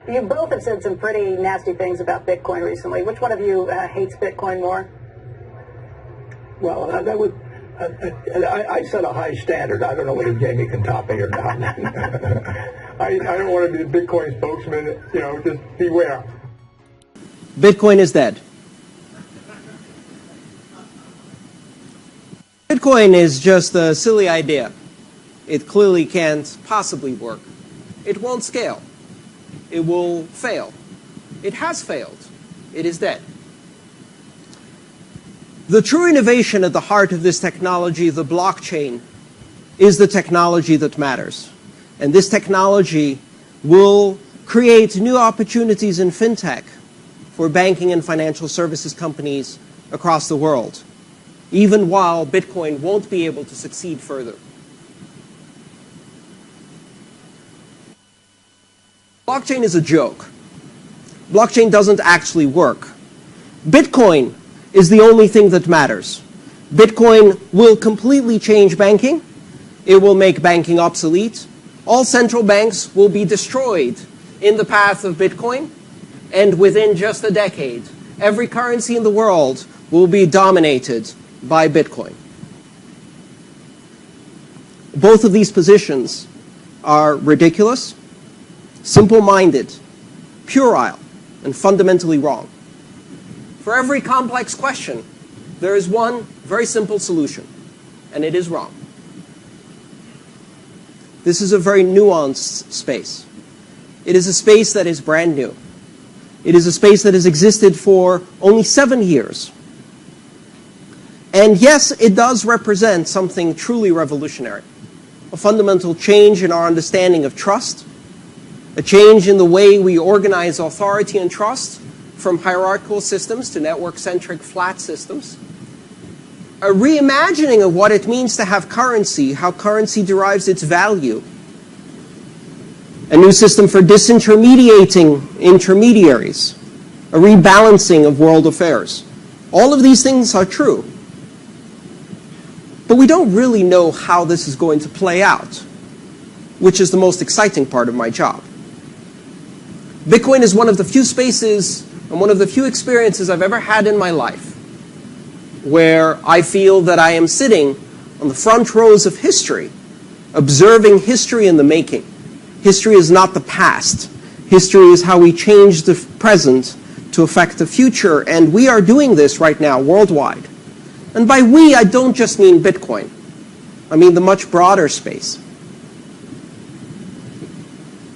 You both have said some pretty nasty things about Bitcoin recently. Which one of you hates Bitcoin more? Well, that was, I set a high standard. I don't know whether Jamie can top me or not. I don't want to be the Bitcoin spokesman. You know, just beware. Bitcoin is dead. Bitcoin is just a silly idea. It clearly can't possibly work. It won't scale. It will fail. It has failed. It is dead. The true innovation at the heart of this technology, the blockchain, is the technology that matters. And this technology will create new opportunities in fintech for banking and financial services companies across the world, even while Bitcoin won't be able to succeed further. Blockchain is a joke. Blockchain doesn't actually work. Bitcoin is the only thing that matters. Bitcoin will completely change banking. It will make banking obsolete. All central banks will be destroyed in the path of Bitcoin. And within just a decade, every currency in the world will be dominated by Bitcoin. Both of these positions are ridiculous, simple-minded, puerile, and fundamentally wrong. For every complex question, there is one very simple solution, and it is wrong. This is a very nuanced space. It is a space that is brand new. It is a space that has existed for only 7 years. And yes, it does represent something truly revolutionary, a fundamental change in our understanding of trust, a change in the way we organize authority and trust from hierarchical systems to network-centric flat systems, a reimagining of what it means to have currency, how currency derives its value, a new system for disintermediating intermediaries, a rebalancing of world affairs. All of these things are true. But we don't really know how this is going to play out, which is the most exciting part of my job. Bitcoin is one of the few spaces and one of the few experiences I've ever had in my life where I feel that I am sitting on the front rows of history, observing history in the making. History is not the past. History is how we change the present to affect the future, and we are doing this right now worldwide. And by we, I don't just mean Bitcoin. I mean the much broader space.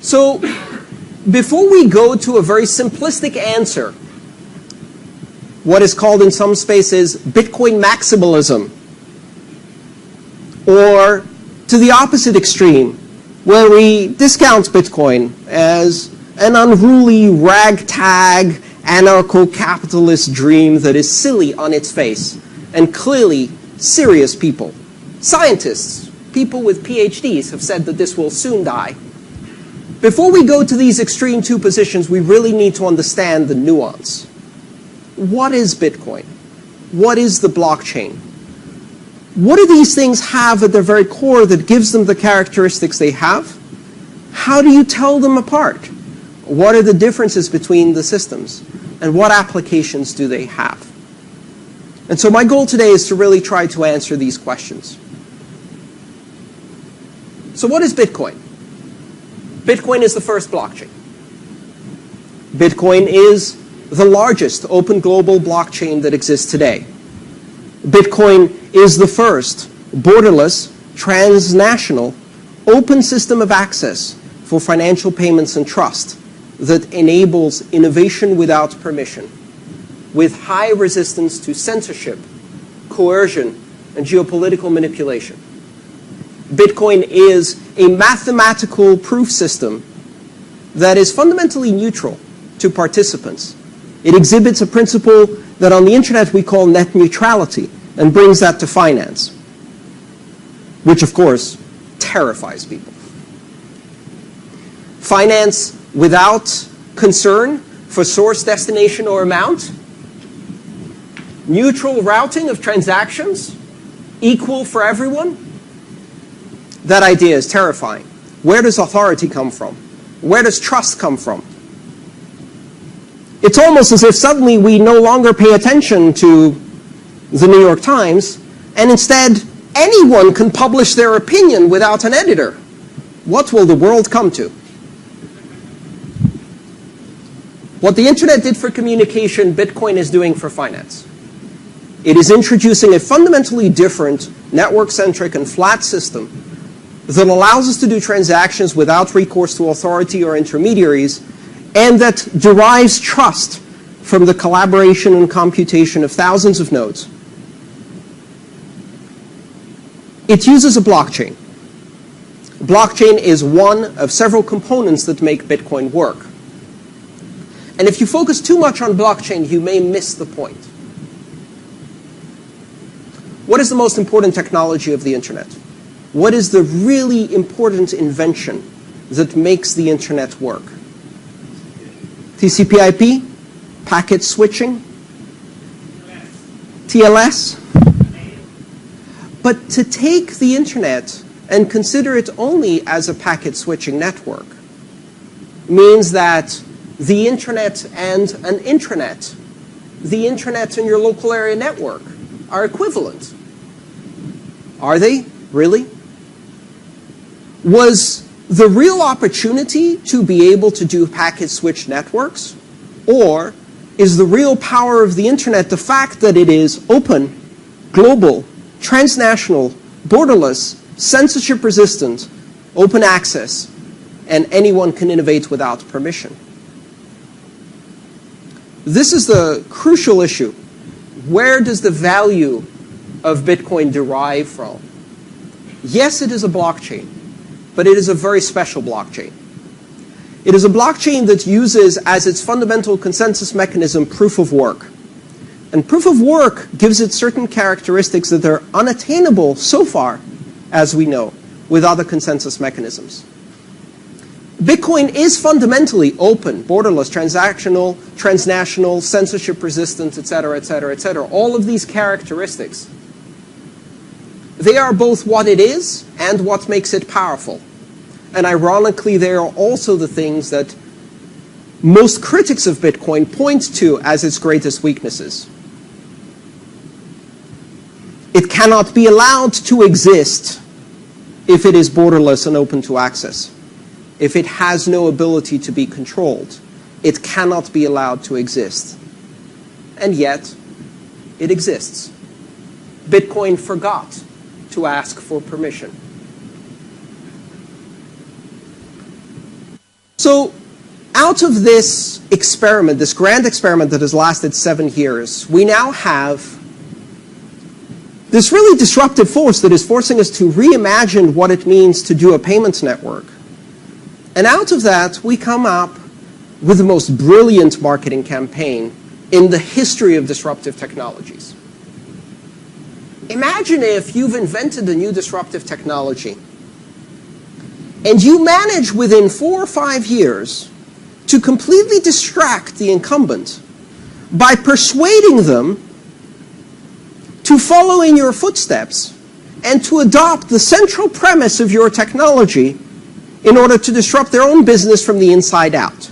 So, before we go to a very simplistic answer, what is called in some spaces Bitcoin maximalism, or to the opposite extreme, where we discount Bitcoin as an unruly, ragtag, anarcho-capitalist dream that is silly on its face, and clearly serious people, scientists, people with PhDs have said that this will soon die. Before we go to these extreme two positions, we really need to understand the nuance. What is Bitcoin? What is the blockchain? What do these things have at their very core that gives them the characteristics they have? How do you tell them apart? What are the differences between the systems? And what applications do they have? And so my goal today is to really try to answer these questions. So what is Bitcoin? Bitcoin is the first blockchain. Bitcoin is the largest open global blockchain that exists today. Bitcoin is the first borderless, transnational, open system of access for financial payments and trust that enables innovation without permission, with high resistance to censorship, coercion, and geopolitical manipulation. Bitcoin is a mathematical proof system that is fundamentally neutral to participants. It exhibits a principle that on the internet we call net neutrality and brings that to finance, which of course terrifies people. Finance without concern for source, destination, or amount, neutral routing of transactions, equal for everyone. That idea is terrifying. Where does authority come from? Where does trust come from? It's almost as if suddenly we no longer pay attention to the New York Times, and instead anyone can publish their opinion without an editor. What will the world come to? What the internet did for communication, Bitcoin is doing for finance. It is introducing a fundamentally different, network-centric and flat system that allows us to do transactions without recourse to authority or intermediaries, and that derives trust from the collaboration and computation of thousands of nodes. It uses a blockchain. Blockchain is one of several components that make Bitcoin work. And if you focus too much on blockchain, you may miss the point. What is the most important technology of the internet? What is the really important invention that makes the internet work? TCP/IP? Packet switching? TLS? But to take the internet and consider it only as a packet switching network means that the internet and an intranet, the internet and your local area network, are equivalent. Are they? Really? Was the real opportunity to be able to do packet switch networks? Or is the real power of the internet the fact that it is open, global, transnational, borderless, censorship resistant, open access, and anyone can innovate without permission? This is the crucial issue. Where does the value of Bitcoin derive from? Yes, it is a blockchain, but it is a very special blockchain. It is a blockchain that uses as its fundamental consensus mechanism proof of work. And proof of work gives it certain characteristics that are unattainable so far, as we know, with other consensus mechanisms. Bitcoin is fundamentally open, borderless, transactional, transnational, censorship resistant, etc., etc., etc. All of these characteristics. They are both what it is and what makes it powerful. And ironically, they are also the things that most critics of Bitcoin point to as its greatest weaknesses. It cannot be allowed to exist if it is borderless and open to access. If it has no ability to be controlled, it cannot be allowed to exist. And yet, it exists. Bitcoin forgot to ask for permission. So, out of this experiment, this grand experiment that has lasted 7 years, we now have this really disruptive force that is forcing us to reimagine what it means to do a payments network. And out of that, we come up with the most brilliant marketing campaign in the history of disruptive technologies. Imagine if you've invented a new disruptive technology, and you manage within 4 or 5 years to completely distract the incumbent by persuading them to follow in your footsteps and to adopt the central premise of your technology in order to disrupt their own business from the inside out.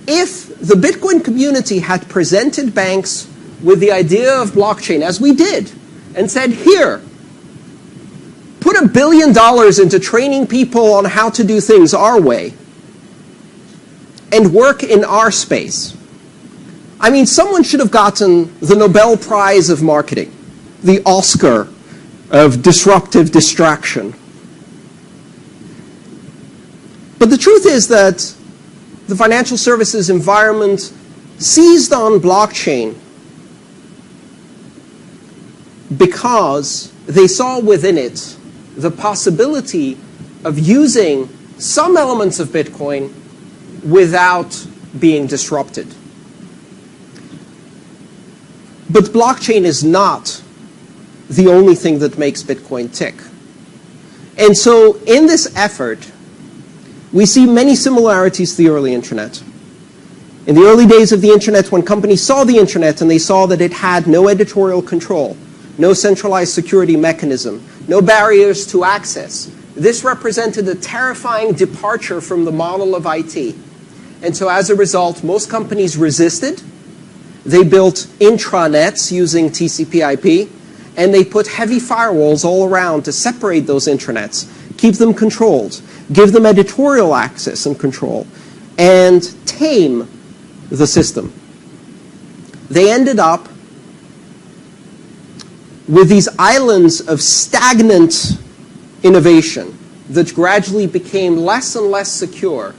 If the Bitcoin community had presented banks with the idea of blockchain, as we did, and said, here, put $1 billion into training people on how to do things our way, and work in our space. I mean, someone should have gotten the Nobel Prize of Marketing, the Oscar of disruptive distraction. But the truth is that the financial services environment seized on blockchain because they saw within it the possibility of using some elements of Bitcoin without being disrupted. But blockchain is not the only thing that makes Bitcoin tick. And so in this effort, we see many similarities to the early internet. In the early days of the internet, when companies saw the internet and they saw that it had no editorial control, no centralized security mechanism, no barriers to access, this represented a terrifying departure from the model of IT. And so as a result, most companies resisted. They built intranets using TCP/IP, and they put heavy firewalls all around to separate those intranets, keep them controlled, give them editorial access and control, and tame the system. They ended up with these islands of stagnant innovation that gradually became less and less secure.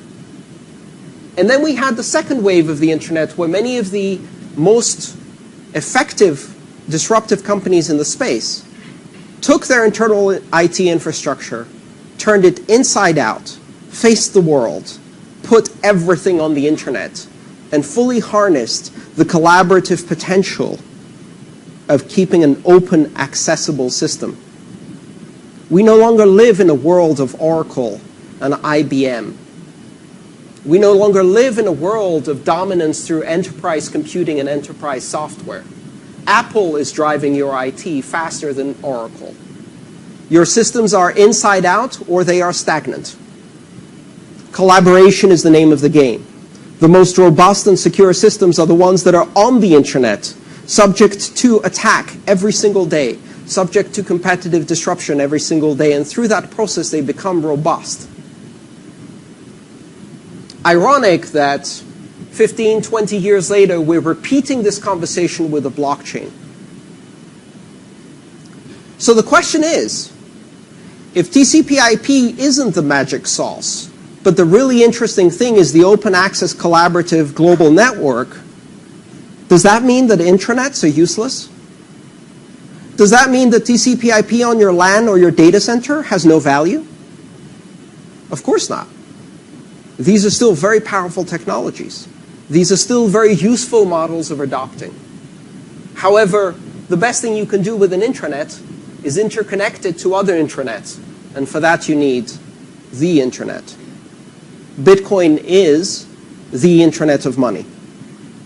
And then we had the second wave of the internet, where many of the most effective disruptive companies in the space took their internal IT infrastructure, turned it inside out, faced the world, put everything on the internet, and fully harnessed the collaborative potential of keeping an open, accessible system. We no longer live in a world of Oracle and IBM. We no longer live in a world of dominance through enterprise computing and enterprise software. Apple is driving your IT faster than Oracle. Your systems are inside out or they are stagnant. Collaboration is the name of the game. The most robust and secure systems are the ones that are on the internet, subject to attack every single day, subject to competitive disruption every single day, and through that process they become robust. Ironic that 15, 20 years later, we're repeating this conversation with a blockchain. So the question is, if TCP/IP isn't the magic sauce, but the really interesting thing is the open access collaborative global network, does that mean that intranets are useless? Does that mean that TCP/IP on your LAN or your data center has no value? Of course not. These are still very powerful technologies. These are still very useful models of adopting. However, the best thing you can do with an intranet is interconnect it to other intranets. And for that you need the internet. Bitcoin is the internet of money.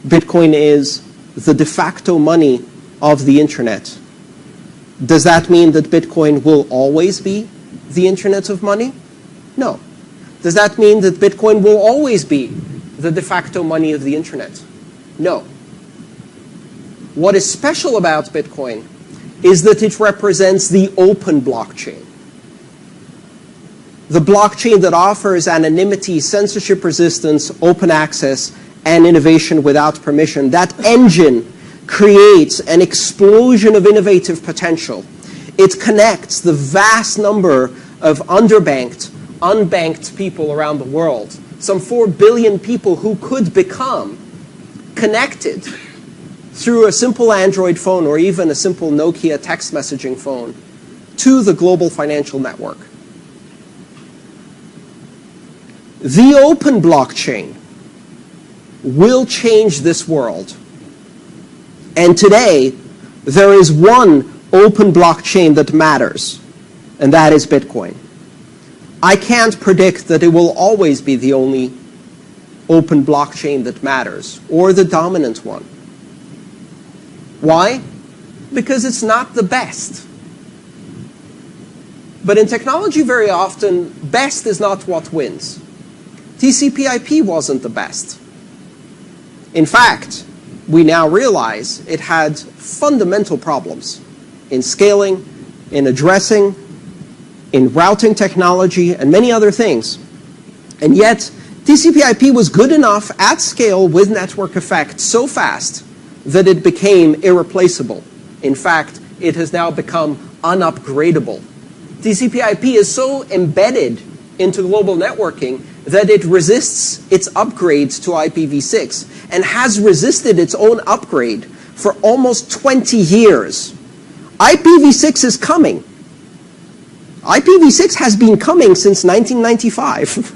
Bitcoin is the de facto money of the internet. Does that mean that Bitcoin will always be the internet of money? No. Does that mean that Bitcoin will always be the de facto money of the internet? No. What is special about Bitcoin is that it represents the open blockchain. The blockchain that offers anonymity, censorship resistance, open access, and innovation without permission. That engine creates an explosion of innovative potential. It connects the vast number of underbanked, unbanked people around the world, some 4 billion people who could become connected through a simple Android phone or even a simple Nokia text messaging phone to the global financial network. The open blockchain will change this world. And today, there is one open blockchain that matters, and that is Bitcoin. I can't predict that it will always be the only open blockchain that matters, or the dominant one. Why? Because it's not the best. But in technology, very often, best is not what wins. TCP/IP wasn't the best. In fact, we now realize it had fundamental problems in scaling, in addressing, in routing technology, and many other things. And yet, TCP/IP was good enough at scale with network effect so fast that it became irreplaceable. In fact, it has now become unupgradable. TCP/IP is so embedded into global networking that it resists its upgrades to IPv6 and has resisted its own upgrade for almost 20 years. IPv6 is coming. IPv6 has been coming since 1995.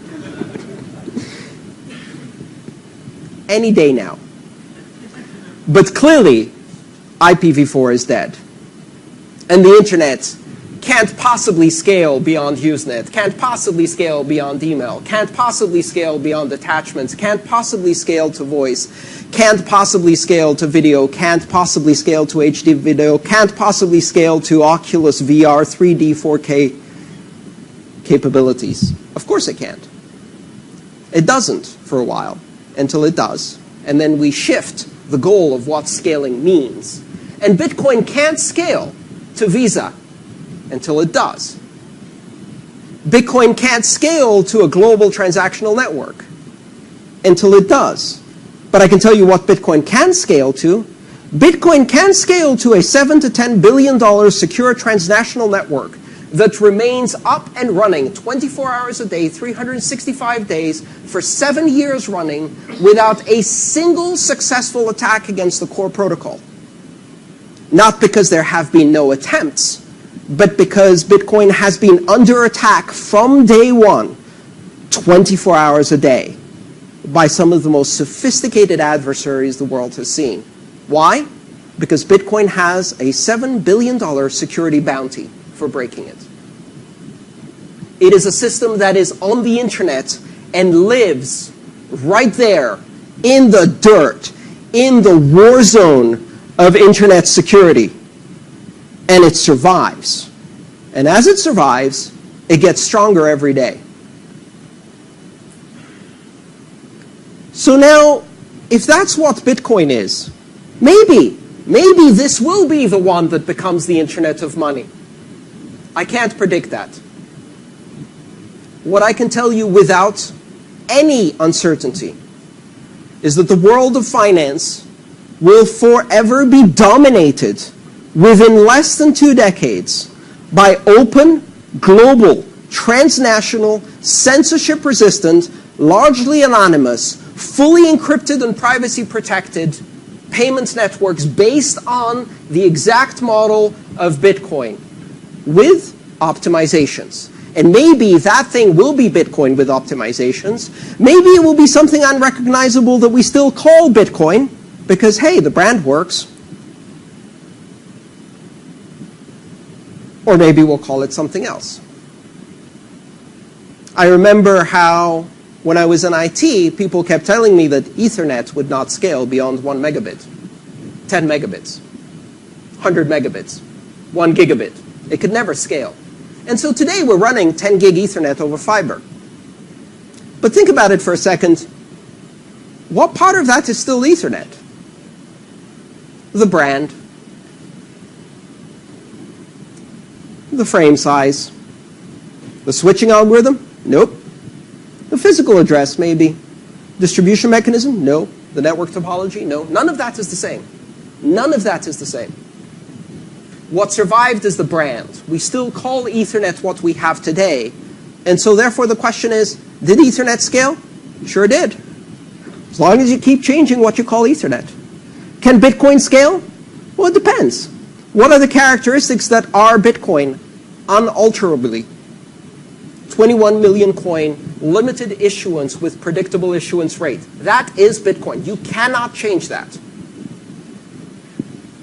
Any day now. But clearly, IPv4 is dead. And the internet can't possibly scale beyond Usenet, can't possibly scale beyond email, can't possibly scale beyond attachments, can't possibly scale to voice, can't possibly scale to video, can't possibly scale to HD video, can't possibly scale to Oculus VR 3D 4K capabilities. Of course it can't. It doesn't for a while. until it does, and then we shift the goal of what scaling means. And Bitcoin can't scale to Visa until it does. Bitcoin can't scale to a global transactional network until it does. But I can tell you what Bitcoin can scale to. Bitcoin can scale to a $7 to $10 billion secure transnational network that remains up and running 24 hours a day, 365 days, for 7 years running without a single successful attack against the core protocol. Not because there have been no attempts, but because Bitcoin has been under attack from day one, 24 hours a day, by some of the most sophisticated adversaries the world has seen. Why? Because Bitcoin has a $7 billion security bounty for breaking it. It is a system that is on the internet and lives right there in the dirt, in the war zone of internet security. And it survives. And as it survives, it gets stronger every day. So now, if that's what Bitcoin is, maybe this will be the one that becomes the internet of money. I can't predict that. What I can tell you without any uncertainty is that the world of finance will forever be dominated within less than 2 decades by open, global, transnational, censorship-resistant, largely anonymous, fully encrypted and privacy-protected payments networks based on the exact model of Bitcoin with optimizations. And maybe that thing will be Bitcoin with optimizations. Maybe it will be something unrecognizable that we still call Bitcoin because, hey, the brand works. Or maybe we'll call it something else. I remember how, when I was in IT, people kept telling me that Ethernet would not scale beyond 1 megabit, 10 megabits, 100 megabits, 1 gigabit. It could never scale. And so today we're running 10 gig Ethernet over fiber. But think about it for a second. What part of that is still Ethernet? The brand, the frame size, the switching algorithm? Nope. The physical address, maybe. Distribution mechanism? No. The network topology? No. None of that is the same. None of that is the same. What survived is the brand. We still call Ethernet what we have today. And so therefore the question is, did Ethernet scale? Sure did. As long as you keep changing what you call Ethernet. Can Bitcoin scale? Well, it depends. What are the characteristics that are Bitcoin unalterably? 21 million coin, limited issuance with predictable issuance rate. That is Bitcoin. You cannot change that.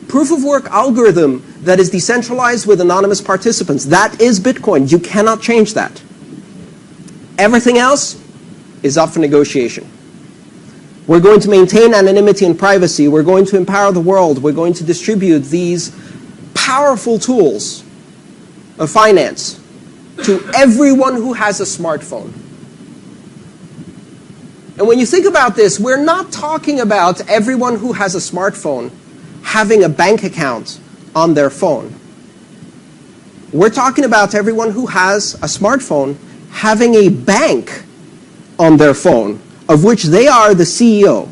Proof of work algorithm that is decentralized with anonymous participants. That is Bitcoin. You cannot change that. Everything else is up for negotiation. We're going to maintain anonymity and privacy. We're going to empower the world. We're going to distribute these powerful tools of finance to everyone who has a smartphone. And when you think about this, we're not talking about everyone who has a smartphone having a bank account on their phone. We're talking about everyone who has a smartphone having a bank on their phone, of which they are the CEO.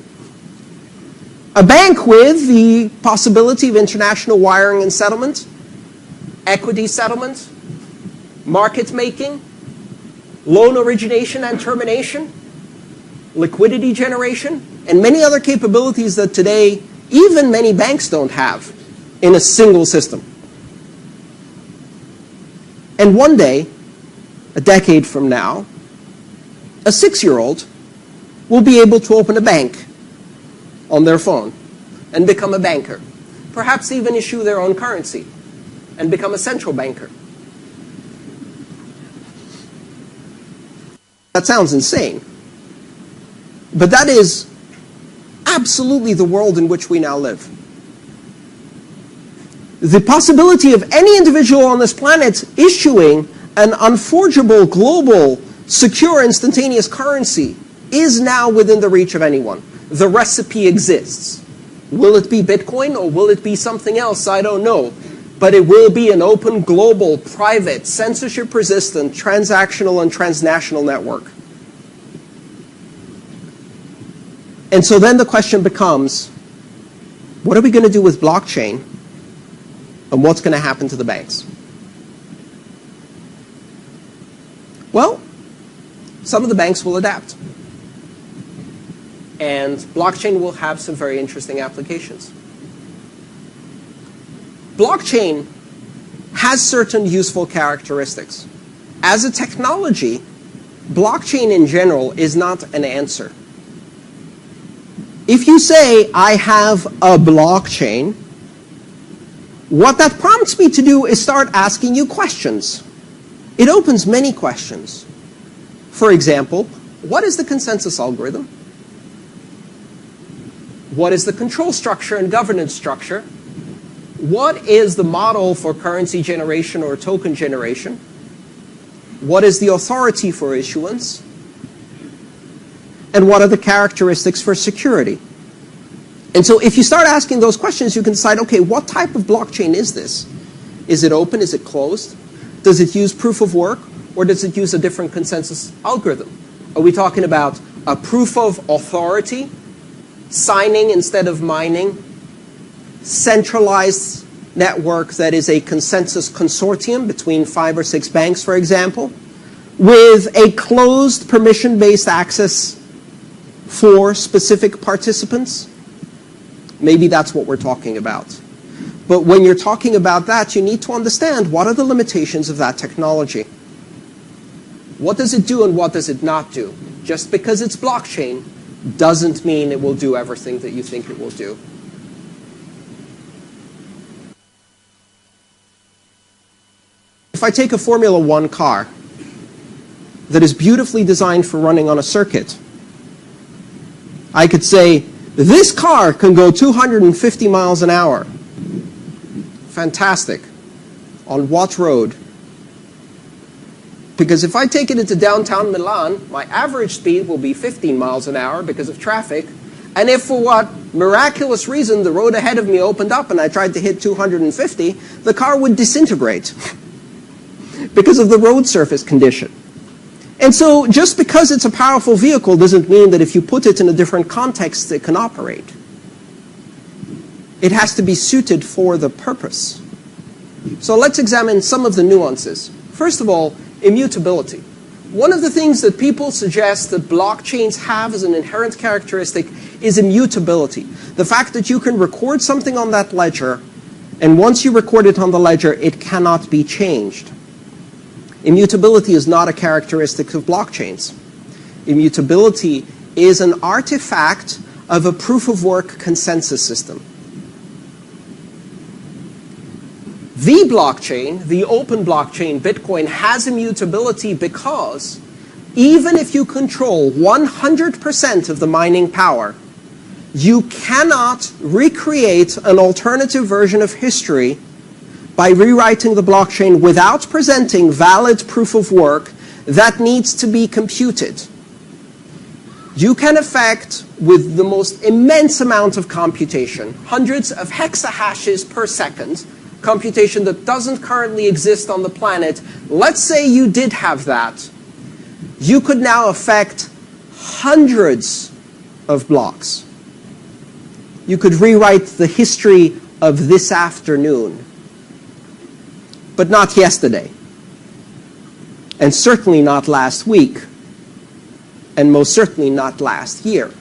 A bank with the possibility of international wiring and settlement, equity settlement, market making, loan origination and termination, liquidity generation, and many other capabilities that today even many banks don't have in a single system. And one day, a decade from now, a 6-year-old will be able to open a bank on their phone and become a banker. Perhaps even issue their own currency and become a central banker. That sounds insane. But that is absolutely the world in which we now live. The possibility of any individual on this planet issuing an unforgeable, global, secure, instantaneous currency is now within the reach of anyone. The recipe exists. Will it be Bitcoin or will it be something else? I don't know. But it will be an open, global, private, censorship-resistant, transactional, and transnational network. And so then the question becomes, what are we going to do with blockchain? And what's going to happen to the banks? Well, some of the banks will adapt. And blockchain will have some very interesting applications. Blockchain has certain useful characteristics. As a technology, blockchain in general is not an answer. If you say, I have a blockchain, what that prompts me to do is start asking you questions. It opens many questions. For example, what is the consensus algorithm? What is the control structure and governance structure? What is the model for currency generation or token generation? What is the authority for issuance? And what are the characteristics for security? And so if you start asking those questions, you can decide, okay, what type of blockchain is this? Is it open? Is it closed? Does it use proof of work? Or does it use a different consensus algorithm? Are we talking about a proof of authority, signing instead of mining, centralized network that is a consensus consortium between 5 or 6 banks, for example, with a closed permission-based access for specific participants? Maybe that's what we're talking about. But when you're talking about that, you need to understand what are the limitations of that technology. What does it do and what does it not do? Just because it's blockchain doesn't mean it will do everything that you think it will do. If I take a Formula One car that is beautifully designed for running on a circuit, I could say, this car can go 250 miles an hour. Fantastic. On what road? Because if I take it into downtown Milan, my average speed will be 15 miles an hour because of traffic. And if for what miraculous reason the road ahead of me opened up and I tried to hit 250, the car would disintegrate because of the road surface condition. And so just because it's a powerful vehicle doesn't mean that if you put it in a different context, it can operate. It has to be suited for the purpose. So let's examine some of the nuances. First of all, immutability. One of the things that people suggest that blockchains have as an inherent characteristic is immutability. The fact that you can record something on that ledger, and once you record it on the ledger, it cannot be changed. Immutability is not a characteristic of blockchains. Immutability is an artifact of a proof-of-work consensus system. The blockchain, the open blockchain, Bitcoin, has immutability because even if you control 100% of the mining power, you cannot recreate an alternative version of history by rewriting the blockchain without presenting valid proof of work that needs to be computed. You can effect, with the most immense amount of computation, hundreds of hexahashes per second, computation that doesn't currently exist on the planet. Let's say you did have that. You could now affect hundreds of blocks. You could rewrite the history of this afternoon, but not yesterday, and certainly not last week, and most certainly not last year.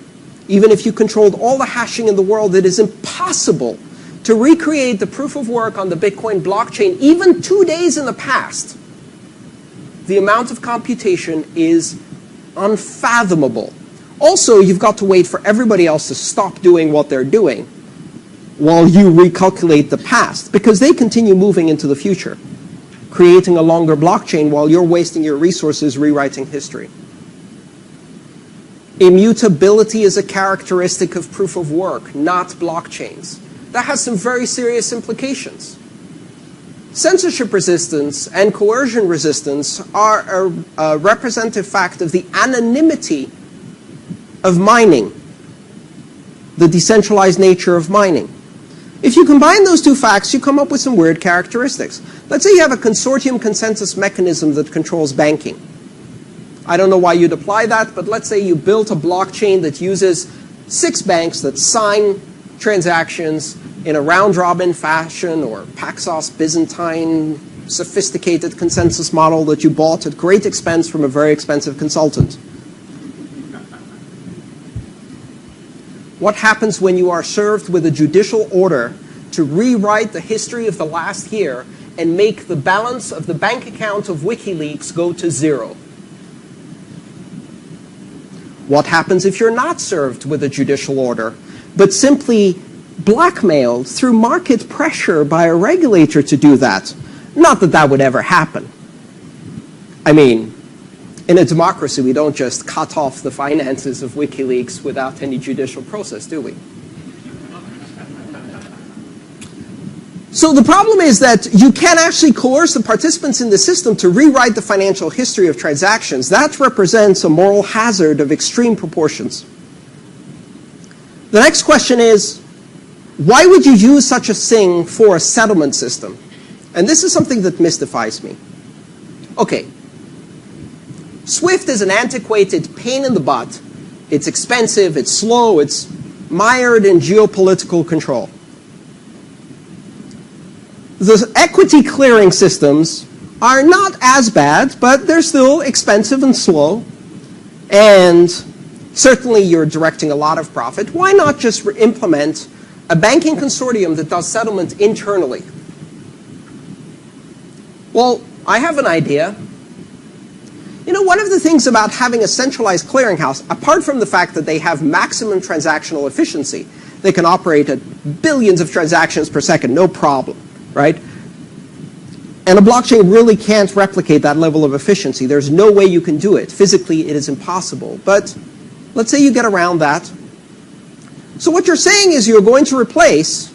Even if you controlled all the hashing in the world, it is impossible to recreate the proof of work on the Bitcoin blockchain, even 2 days in the past. The amount of computation is unfathomable. Also, you've got to wait for everybody else to stop doing what they're doing while you recalculate the past, because they continue moving into the future, creating a longer blockchain while you're wasting your resources rewriting history. Immutability is a characteristic of proof of work, not blockchains. That has some very serious implications. Censorship resistance and coercion resistance are a representative fact of the anonymity of mining, the decentralized nature of mining. If you combine those two facts, you come up with some weird characteristics. Let's say you have a consortium consensus mechanism that controls banking. I don't know why you'd apply that, but let's say you built a blockchain that uses 6 banks that sign transactions in a round-robin fashion, or Paxos Byzantine sophisticated consensus model that you bought at great expense from a very expensive consultant. What happens when you are served with a judicial order to rewrite the history of the last year and make the balance of the bank account of WikiLeaks go to 0? What happens if you're not served with a judicial order, but simply blackmailed through market pressure by a regulator to do that? Not that that would ever happen. I mean, in a democracy, we don't just cut off the finances of WikiLeaks without any judicial process, do we? So the problem is that you can actually coerce the participants in the system to rewrite the financial history of transactions. That represents a moral hazard of extreme proportions. The next question is, why would you use such a thing for a settlement system? And this is something that mystifies me. Okay. SWIFT is an antiquated pain in the butt. It's expensive, it's slow, it's mired in geopolitical control. The equity clearing systems are not as bad, but they're still expensive and slow. And certainly you're directing a lot of profit. Why not just implement a banking consortium that does settlement internally? Well, I have an idea. You know, one of the things about having a centralized clearinghouse, apart from the fact that they have maximum transactional efficiency, they can operate at billions of transactions per second, no problem, right? And a blockchain really can't replicate that level of efficiency. There's no way you can do it. Physically, it is impossible. But let's say you get around that. So what you're saying is you're going to replace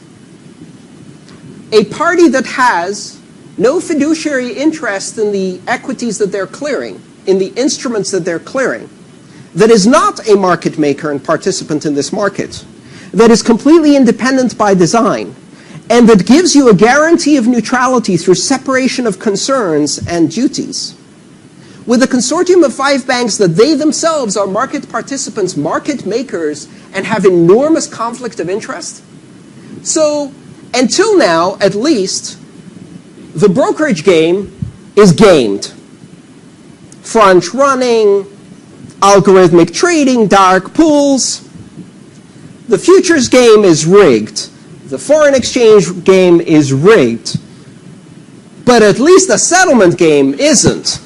a party that has no fiduciary interest in the equities that they're clearing, in the instruments that they're clearing, that is not a market maker and participant in this market, that is completely independent by design, and that gives you a guarantee of neutrality through separation of concerns and duties. With a consortium of 5 banks that they themselves are market participants, market makers, and have enormous conflict of interest. So, until now, at least, the brokerage game is gamed. Front running, algorithmic trading, dark pools. The futures game is rigged. The foreign exchange game is rigged. But at least the settlement game isn't.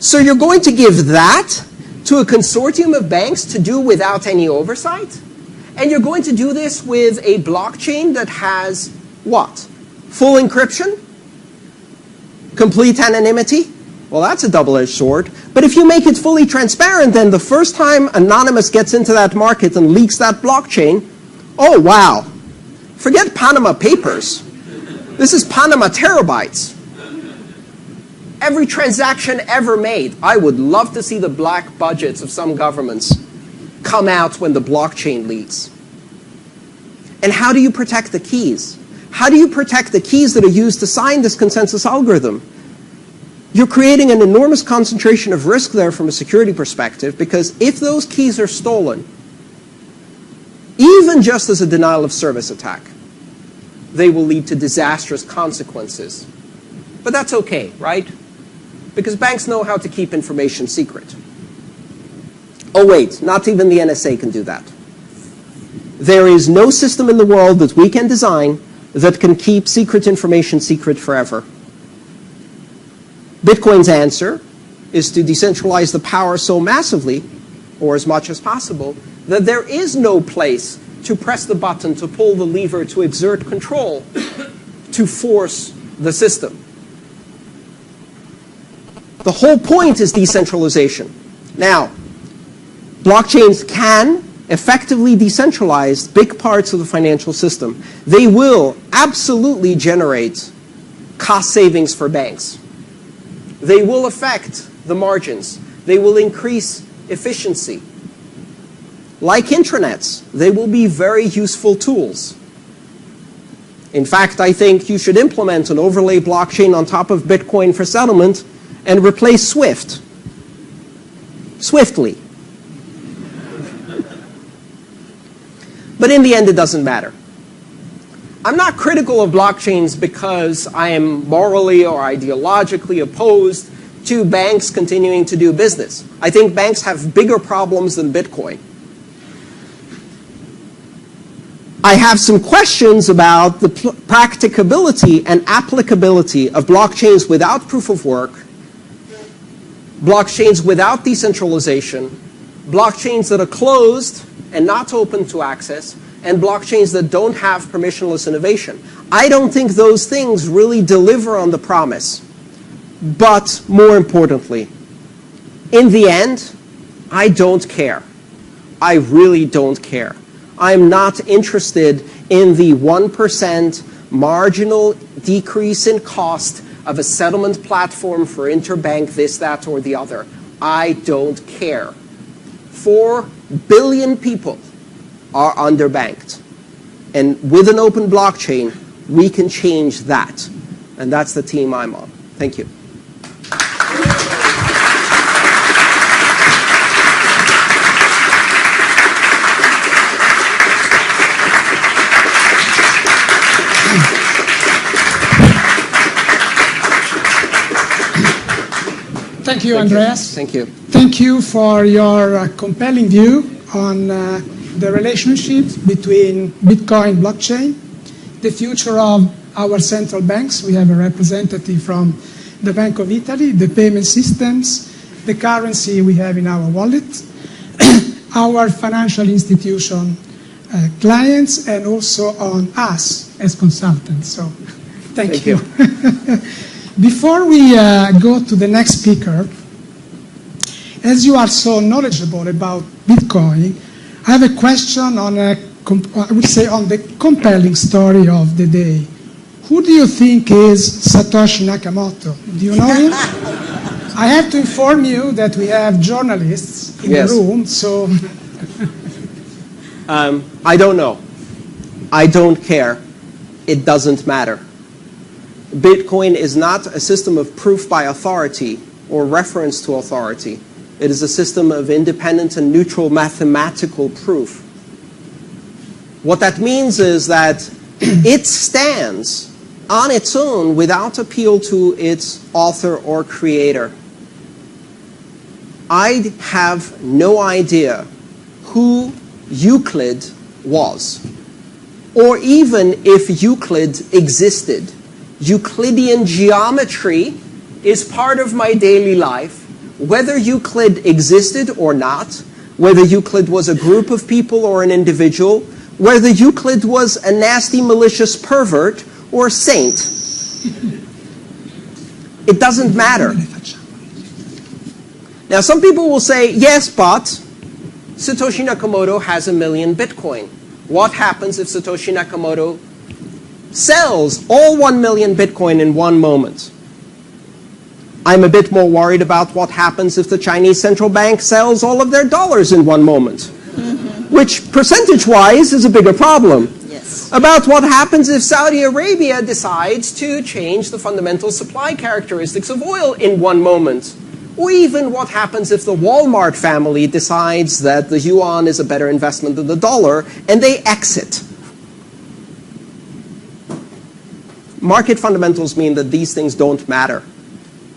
So you're going to give that to a consortium of banks to do without any oversight? And you're going to do this with a blockchain that has what? Full encryption? Complete anonymity? Well, that's a double-edged sword. But if you make it fully transparent, then the first time Anonymous gets into that market and leaks that blockchain, oh, wow. Forget Panama Papers. This is Panama terabytes. Every transaction ever made. I would love to see the black budgets of some governments come out when the blockchain leaks. And how do you protect the keys? How do you protect the keys that are used to sign this consensus algorithm? You're creating an enormous concentration of risk there from a security perspective, because if those keys are stolen, even just as a denial of service attack, they will lead to disastrous consequences. But that's okay, right? Because banks know how to keep information secret. Oh wait, not even the NSA can do that. There is no system in the world that we can design that can keep secret information secret forever. Bitcoin's answer is to decentralize the power so massively, or as much as possible, that there is no place to press the button, to pull the lever, to exert control, to force the system. The whole point is decentralization. Now, blockchains can effectively decentralize big parts of the financial system. They will absolutely generate cost savings for banks. They will affect the margins. They will increase efficiency. like intranets, they will be very useful tools. In fact, I think you should implement an overlay blockchain on top of Bitcoin for settlement and replace SWIFT swiftly. But in the end, it doesn't matter. I'm not critical of blockchains because I am morally or ideologically opposed to banks continuing to do business. I think banks have bigger problems than Bitcoin. I have some questions about the practicability and applicability of blockchains without proof of work, blockchains without decentralization, blockchains that are closed and not open to access, and blockchains that don't have permissionless innovation. I don't think those things really deliver on the promise. But more importantly, in the end, I don't care. I really don't care. I'm not interested in the 1% marginal decrease in cost of a settlement platform for interbank this, that, or the other. I don't care. 4 billion people are underbanked. And with an open blockchain, we can change that. And that's the team I'm on. Thank you. Thank you, Andreas. Thank you. Thank you for your compelling view on the relationship between Bitcoin blockchain, the future of our central banks. We have a representative from the Bank of Italy, the payment systems, the currency we have in our wallet, our financial institution clients, and also on us as consultants. So thank you. Before we go to the next speaker, as you are so knowledgeable about Bitcoin, I have a question on I would say on the compelling story of the day. Who do you think is Satoshi Nakamoto? Do you know him? I have to inform you that we have journalists in the room, so... I don't know. I don't care. It doesn't matter. Bitcoin is not a system of proof by authority or reference to authority. It is a system of independent and neutral mathematical proof. What that means is that it stands on its own without appeal to its author or creator. I have no idea who Euclid was, or even if Euclid existed. Euclidean geometry is part of my daily life. Whether Euclid existed or not, whether Euclid was a group of people or an individual, whether Euclid was a nasty, malicious pervert or a saint, it doesn't matter. Now, some people will say, yes, but Satoshi Nakamoto has 1 million Bitcoin. What happens if Satoshi Nakamoto sells all 1 million Bitcoin in one moment? I'm a bit more worried about what happens if the Chinese central bank sells all of their dollars in one moment, which percentage-wise is a bigger problem. Yes. About what happens if Saudi Arabia decides to change the fundamental supply characteristics of oil in one moment. Or even what happens if the Walmart family decides that the yuan is a better investment than the dollar and they exit. Market fundamentals mean that these things don't matter.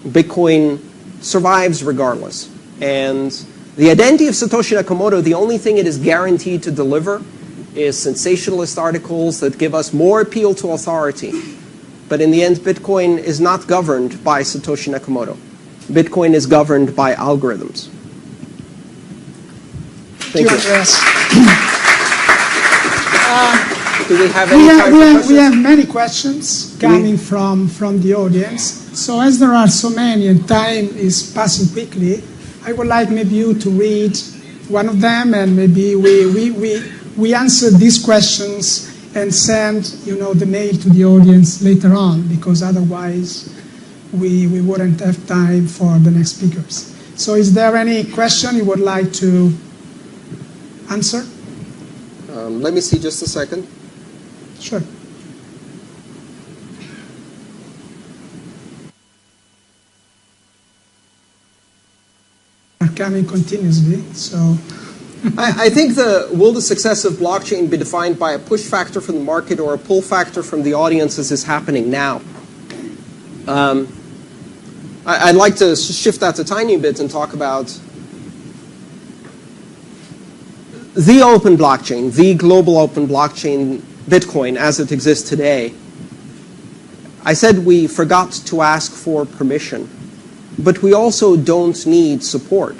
Bitcoin survives regardless. And the identity of Satoshi Nakamoto, the only thing it is guaranteed to deliver is sensationalist articles that give us more appeal to authority. But in the end, Bitcoin is not governed by Satoshi Nakamoto. Bitcoin is governed by algorithms. Thank you. Do we have any time for questions? We have many questions coming from the audience. So as there are so many and time is passing quickly, I would like maybe you to read one of them, and maybe we answer these questions and send the mail to the audience later on, because otherwise we wouldn't have time for the next speakers. So is there any question you would like to answer? Let me see just a second. Sure. Are coming continuously, so. I think will the success of blockchain be defined by a push factor from the market or a pull factor from the audience as is happening now? I'd like to shift that a tiny bit and talk about the open blockchain, the global open blockchain, Bitcoin, as it exists today. I said we forgot to ask for permission, but we also don't need support.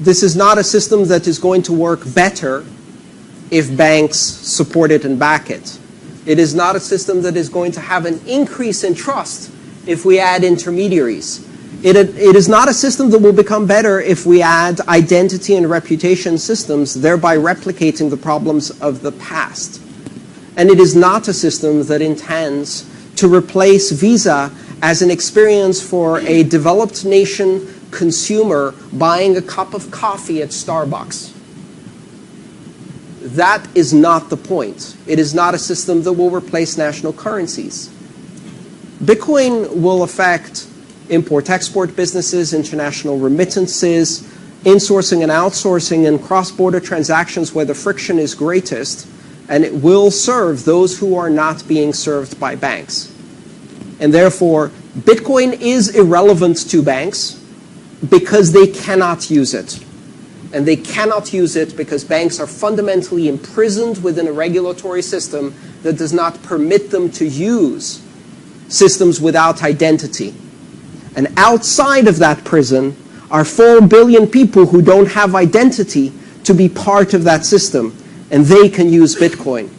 This is not a system that is going to work better if banks support it and back it. It is not a system that is going to have an increase in trust if we add intermediaries. It is not a system that will become better if we add identity and reputation systems, thereby replicating the problems of the past. And it is not a system that intends to replace Visa as an experience for a developed nation consumer buying a cup of coffee at Starbucks. That is not the point. It is not a system that will replace national currencies. Bitcoin will affect import-export businesses, international remittances, insourcing and outsourcing, and cross-border transactions where the friction is greatest, and it will serve those who are not being served by banks. And therefore, Bitcoin is irrelevant to banks because they cannot use it. And they cannot use it because banks are fundamentally imprisoned within a regulatory system that does not permit them to use systems without identity. And outside of that prison are 4 billion people who don't have identity to be part of that system, and they can use Bitcoin.